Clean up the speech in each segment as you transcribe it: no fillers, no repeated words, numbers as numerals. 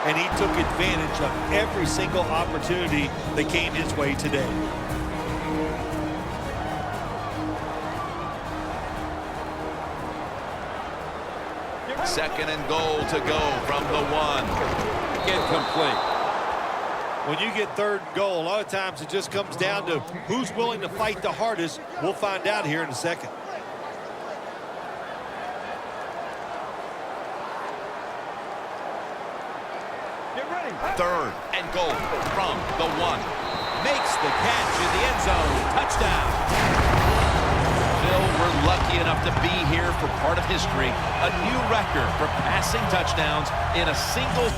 and he took advantage of every single opportunity that came his way today. Second and goal to go from the 1. Incomplete. When you get third and goal, a lot of times it just comes down to who's willing to fight the hardest. We'll find out here in a second. Get ready. Third and goal from the 1. Makes the catch in the end zone. Touchdown. Phil, we're lucky enough to be here for part of history. A new record for passing touchdowns in a single.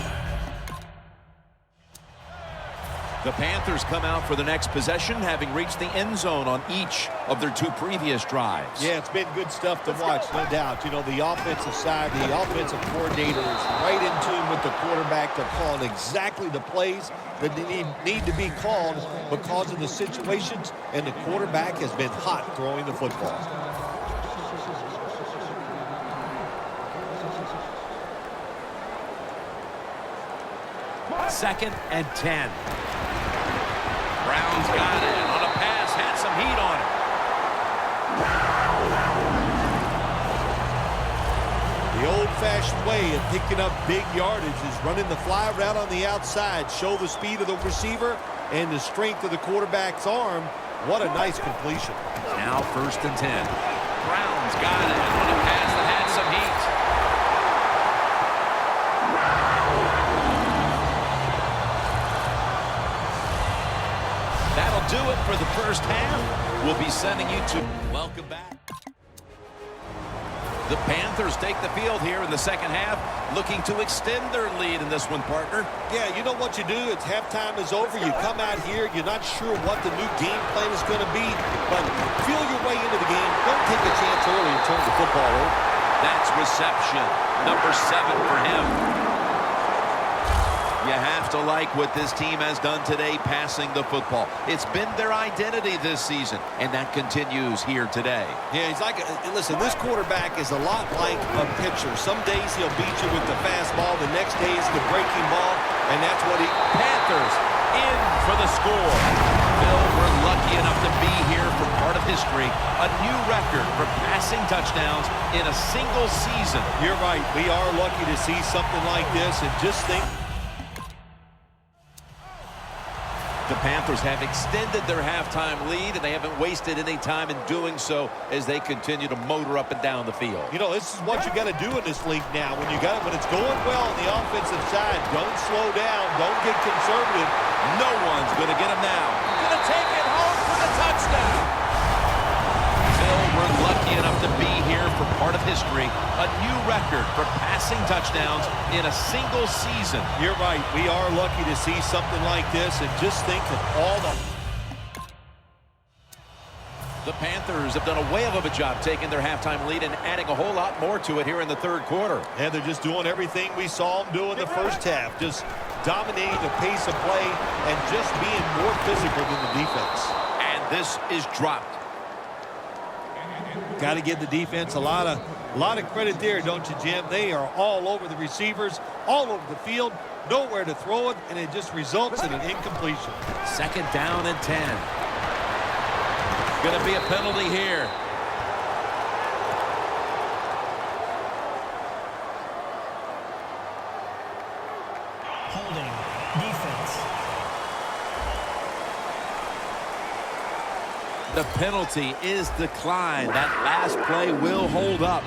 The Panthers come out for the next possession, having reached the end zone on each of their 2 previous drives. Yeah, it's been good stuff to watch, no doubt. You know, the offensive side, the offensive coordinator is right in tune with the quarterback. They're calling exactly the plays that they need to be called because of the situations, and the quarterback has been hot throwing the football. Second and 10. Brown's got it on a pass, had some heat on it. The old-fashioned way of picking up big yardage is running the fly route on the outside, show the speed of the receiver and the strength of the quarterback's arm. What a nice completion. Now first and 10. Brown's got it on a pass that had some heat. That'll do it for the first half. We'll be sending you to welcome back. The Panthers take the field here in the second half, looking to extend their lead in this one, partner. Yeah, you know what you do? It's halftime is over. You come out here, you're not sure what the new game plan is going to be, but feel your way into the game. Don't take a chance early and turn the football over. That's reception, number 7 for him. You have to like what this team has done today passing the football. It's been their identity this season, and that continues here today. Yeah, he's like, listen, this quarterback is a lot like a pitcher. Some days he'll beat you with the fastball. The next day is the breaking ball, and that's what he... Panthers in for the score. Phil, we're lucky enough to be here for part of history. A new record for passing touchdowns in a single season. You're right. We are lucky to see something like this, and just think... The Panthers have extended their halftime lead, and they haven't wasted any time in doing so as they continue to motor up and down the field. You know, this is what you got to do in this league now. When it's going well on the offensive side, don't slow down, don't get conservative. No one's going to get him now. Going to take it home for the touchdown. Phil, we're lucky enough to be here for part of history. A new record for passing touchdowns in a single season. You're right. We are lucky to see something like this, and just think of all the Panthers have done a whale of a job taking their halftime lead and adding a whole lot more to it here in the third quarter. And they're just doing everything we saw them do in the first half. Just dominating the pace of play and just being more physical than the defense. And this is dropped. Got to give the defense a lot of credit there, don't you, Jim? They are all over the receivers, all over the field, nowhere to throw it, and it just results in an incompletion. Second down and 10. Going to be a penalty here. Holding. Defense. The penalty is declined. That last play will hold up.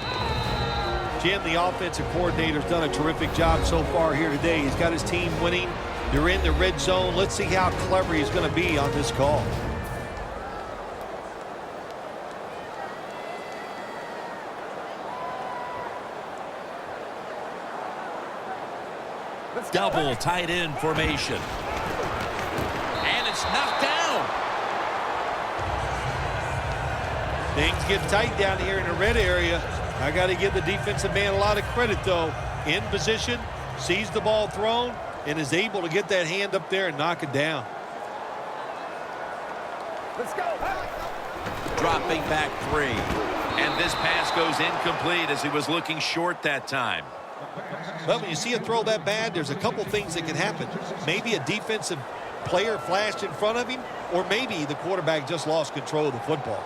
Jim, the offensive coordinator's done a terrific job so far here today. He's got his team winning. They're in the red zone. Let's see how clever he's going to be on this call. Double tight end formation. And it's knocked down. Things get tight down here in the red area. I got to give the defensive man a lot of credit, though. In position, sees the ball thrown, and is able to get that hand up there and knock it down. Let's go. Dropping back 3. And this pass goes incomplete as he was looking short that time. Well, when you see a throw that bad, there's a couple things that can happen. Maybe a defensive player flashed in front of him, or maybe the quarterback just lost control of the football.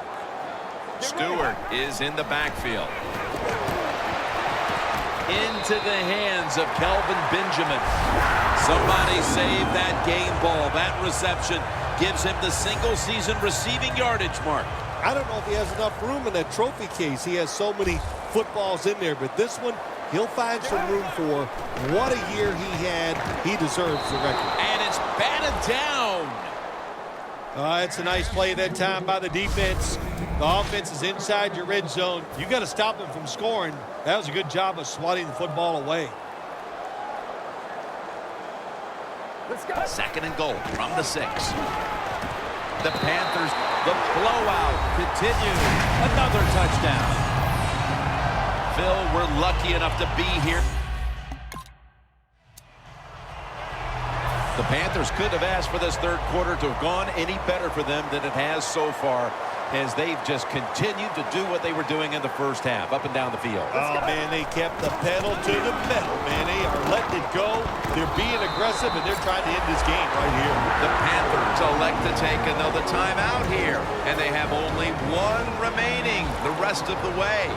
Stewart is in the backfield. Into the hands of Kelvin Benjamin. Somebody save that game ball. That reception gives him the single-season receiving yardage mark. I don't know if he has enough room in that trophy case. He has so many footballs in there, but this one, he'll find some room for. What a year he had. He deserves the record. And it's batted down. It's a nice play that time by the defense. The offense is inside your red zone. You got to stop them from scoring. That was a good job of swatting the football away. Let's go. 2nd and goal from the 6. The Panthers, the blowout continues. Another touchdown. Phil, we're lucky enough to be here. The Panthers could have asked for this third quarter to have gone any better for them than it has so far, as they've just continued to do what they were doing in the first half, up and down the field. Oh, man, they kept the pedal to the metal, man. They are letting it go. They're being aggressive, and they're trying to end this game right here. The Panthers elect to take another timeout here, and they have only one remaining the rest of the way.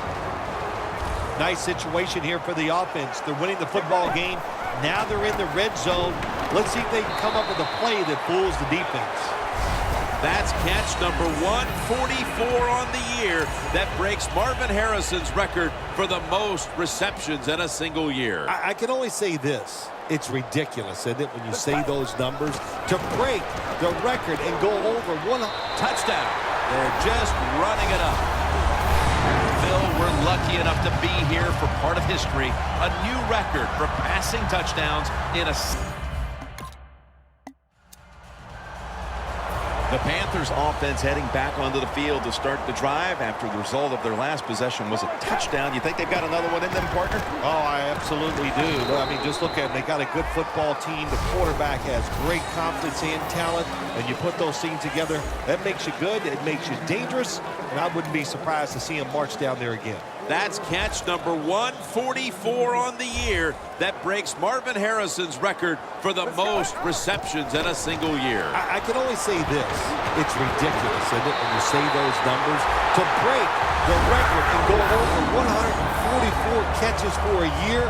Nice situation here for the offense. They're winning the football game. Now they're in the red zone. Let's see if they can come up with a play that fools the defense. That's catch number 144 on the year. That breaks Marvin Harrison's record for the most receptions in a single year. I can only say this. It's ridiculous, isn't it, when you say those numbers? To break the record and go over one touchdown. They're just running it up. Phil, we're lucky enough to be here for part of history. A new record for passing touchdowns in a... The Panthers offense heading back onto the field to start the drive after the result of their last possession was a touchdown. You think they've got another one in them, partner? Oh, I absolutely do. I mean, just look at them. They got a good football team. The quarterback has great confidence and talent, and you put those things together, that makes you good. It makes you dangerous, and I wouldn't be surprised to see him march down there again. That's catch number 144 on the year. That breaks Marvin Harrison's record for the most receptions in a single year. I can only say this. It's ridiculous, isn't it, when you say those numbers? To break the record and go over 144 catches for a year,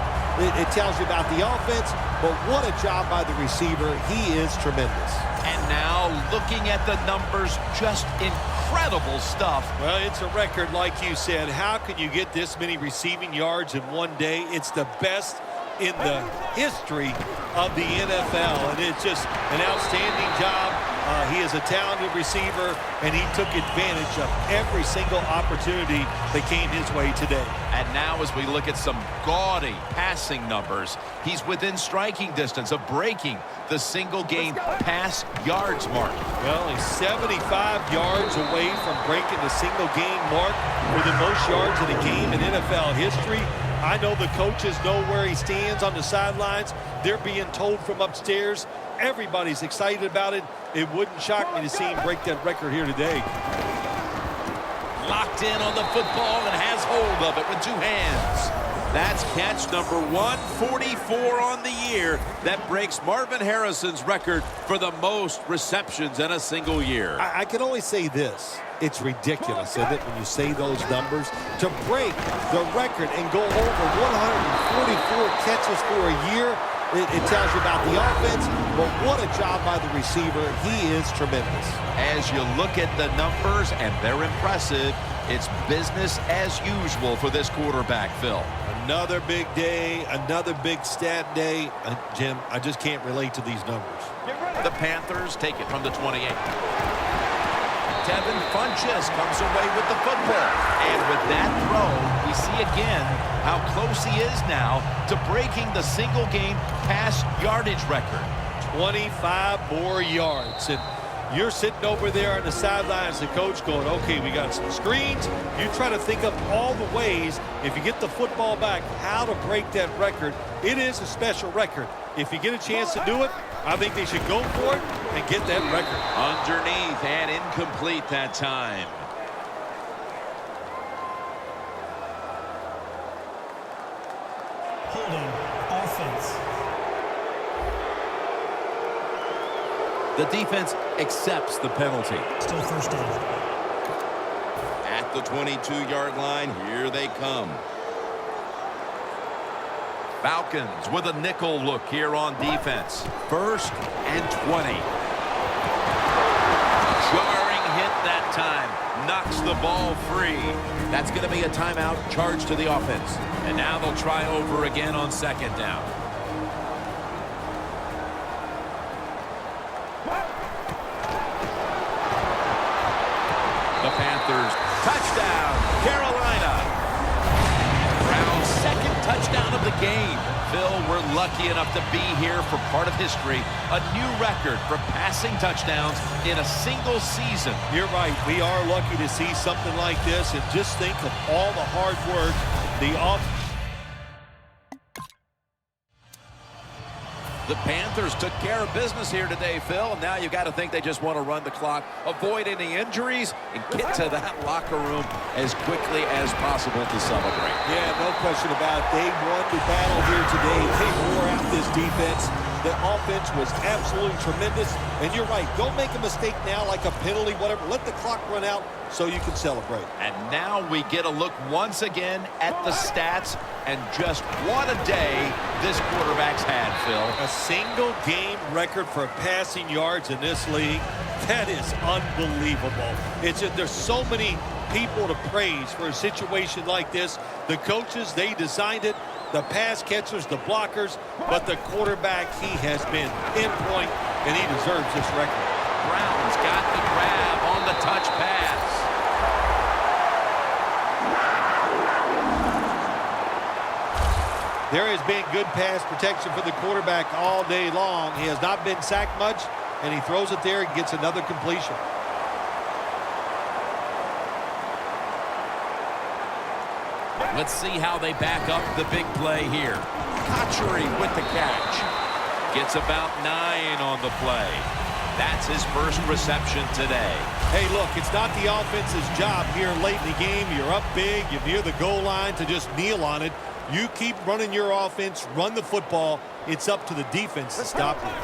it tells you about the offense, but what a job by the receiver. He is tremendous. And now looking at the numbers, just incredible stuff. Well, it's a record, like you said. How can you get this many receiving yards in one day? It's the best in the history of the NFL, and it's just an outstanding job. He is a talented receiver, and he took advantage of every single opportunity that came his way today. And now as we look at some gaudy passing numbers, he's within striking distance of breaking the single-game pass yards mark. Well, he's 75 yards away from breaking the single-game mark for the most yards in a game in NFL history. I know the coaches know where he stands on the sidelines. They're being told from upstairs. Everybody's excited about it. It wouldn't shock me to see him break that record here today. Locked in on the football and has hold of it with two hands. That's catch number 144 on the year. That breaks Marvin Harrison's record for the most receptions in a single year. I can only say this. It's ridiculous, isn't it, when you say those numbers? To break the record and go over 144 catches for a year, it tells you about the offense, but what a job by the receiver. He is tremendous. As you look at the numbers, and they're impressive, it's business as usual for this quarterback, Phil. Another big day, another big stat day. Jim, I just can't relate to these numbers. The Panthers take it from the 28. Tevin Funchess comes away with the football. And with that throw, we see again how close he is now to breaking the single-game pass yardage record. 25 more yards. And you're sitting over there on the sidelines, the coach going, okay, we got some screens. You try to think of all the ways, if you get the football back, how to break that record. It is a special record. If you get a chance to do it, I think they should go for it and get that record. Underneath and incomplete that time. Holding The defense accepts the penalty. Still first down. At the 22-yard line, here they come. Falcons with a nickel look here on defense. 1st and 20. Jarring hit that time. Knocks the ball free. That's going to be a timeout charged to the offense. And now they'll try over again on 2nd down. The Panthers, touchdown, Carolina. Brown's 2nd touchdown of the game. Phil, we're lucky enough to be here for part of history. A new record for passing touchdowns in a single season. You're right. We are lucky to see something like this, and just think of all the hard work, The Panthers took care of business here today, Phil. And now you got to think they just want to run the clock, avoid any injuries, and get to that locker room as quickly as possible to celebrate. Yeah, no question about it. They won the battle here today. They wore out this defense. The offense was absolutely tremendous. And you're right. Don't make a mistake now, like a penalty, whatever. Let the clock run out so you can celebrate. And now we get a look once again at the stats. And just what a day this quarterback's had, Phil. A single game record for passing yards in this league. That is unbelievable. There's so many people to praise for a situation like this. The coaches, they designed it. The pass catchers, the blockers, but the quarterback, he has been in point, and he deserves this record. Brown's got the grab on the touch pass. There has been good pass protection for the quarterback all day long. He has not been sacked much, and he throws it there and gets another completion. Let's see how they back up the big play here. Kotchery with the catch. Gets about 9 on the play. That's his first reception today. Hey, look, it's not the offense's job here late in the game. You're up big, you're near the goal line to just kneel on it. You keep running your offense, run the football. It's up to the defense to stop you.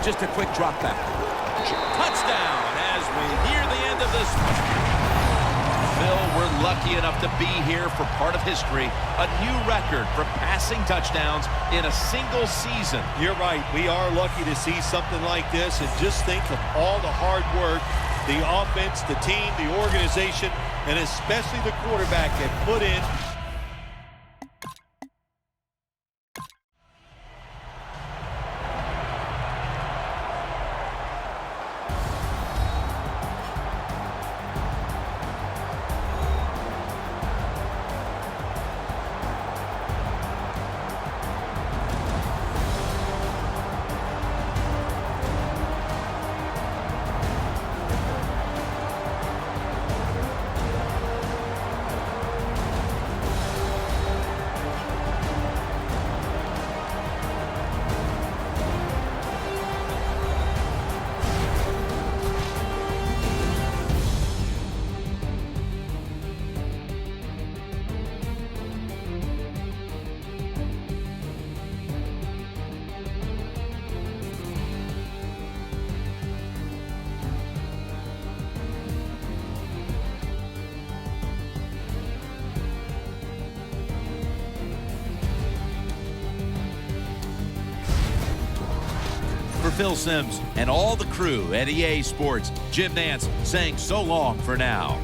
Just a quick drop back. Touchdown as we near the end of this one. Phil, we're lucky enough to be here for part of history. A new record for passing touchdowns in a single season. You're right. We are lucky to see something like this, and just think of all the hard work the offense, the team, the organization, and especially the quarterback have put in. For Phil Simms and all the crew at EA Sports, Jim Nantz saying so long for now.